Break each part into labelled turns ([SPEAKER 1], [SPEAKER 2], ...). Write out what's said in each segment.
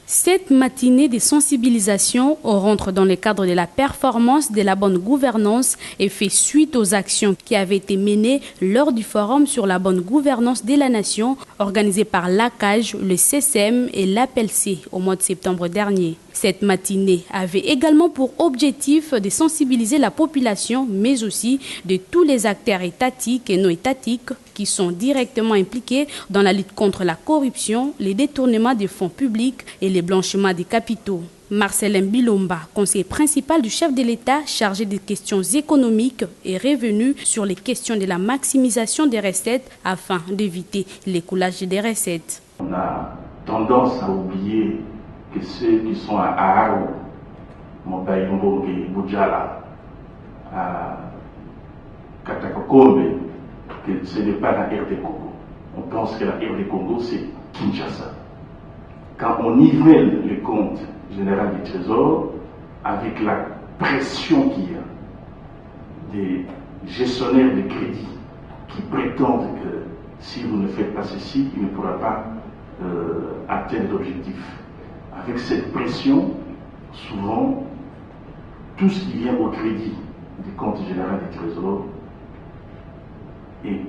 [SPEAKER 1] Cette matinée de sensibilisation rentre dans le cadre de la performance de la bonne gouvernance et fait suite aux actions qui avaient été menées lors du forum sur la bonne gouvernance de la nation organisé par l'ACAJ, le CCM et l'APLC au mois de septembre dernier. Cette matinée avait également pour objectif de sensibiliser la population, mais aussi de tous les acteurs étatiques et non étatiques qui sont directement impliqués dans la lutte contre la corruption, les détournements des fonds publics et les blanchiments des capitaux. Marcelin Bilomba, conseiller principal du chef de l'État chargé des questions économiques, est revenu sur les questions de la maximisation des recettes afin d'éviter l'écoulage des recettes.
[SPEAKER 2] On a tendance à oublier que ceux qui sont à Aarau, Mobayombo et Boudjala, à Katakokombe, que ce n'est pas la RD Congo. On pense que la RD Congo, c'est Kinshasa. Quand on nivelle le compte général du Trésor, avec la pression qu'il y a des gestionnaires de crédit qui prétendent que si vous ne faites pas ceci, il ne pourra pas atteindre l'objectif. Avec cette pression, souvent, tout ce qui vient au crédit du compte général du Trésor est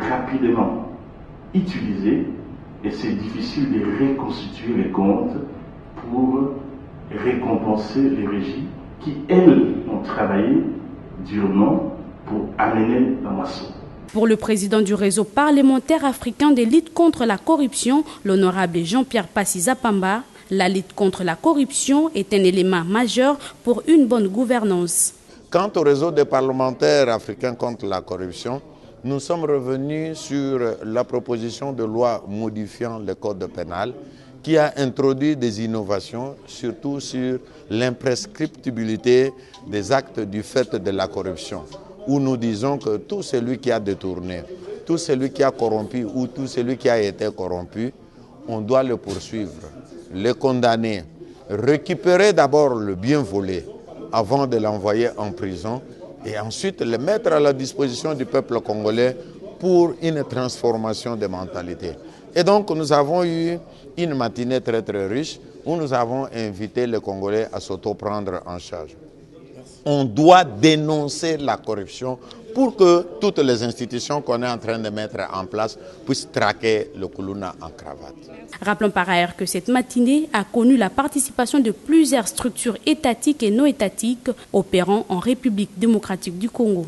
[SPEAKER 2] rapidement utilisé et c'est difficile de reconstituer les comptes pour récompenser les régies qui, elles, ont travaillé durement pour amener la moisson.
[SPEAKER 1] Pour le président du réseau parlementaire africain de lutte contre la corruption, l'honorable Jean-Pierre Passy-Zapamba, la lutte contre la corruption est un élément majeur pour une bonne gouvernance.
[SPEAKER 3] Quant au réseau des parlementaires africains contre la corruption, nous sommes revenus sur la proposition de loi modifiant le code pénal qui a introduit des innovations, surtout sur l'imprescriptibilité des actes du fait de la corruption, où nous disons que tout celui qui a détourné, tout celui qui a corrompu ou tout celui qui a été corrompu, on doit le poursuivre, le condamner, récupérer d'abord le bien volé avant de l'envoyer en prison et ensuite le mettre à la disposition du peuple congolais pour une transformation de mentalité. Et donc nous avons eu une matinée très riche où nous avons invité les Congolais à s'auto-prendre en charge. On doit dénoncer la corruption pour que toutes les institutions qu'on est en train de mettre en place puissent traquer le Koulouna en cravate.
[SPEAKER 1] Rappelons par ailleurs que cette matinée a connu la participation de plusieurs structures étatiques et non étatiques opérant en République démocratique du Congo.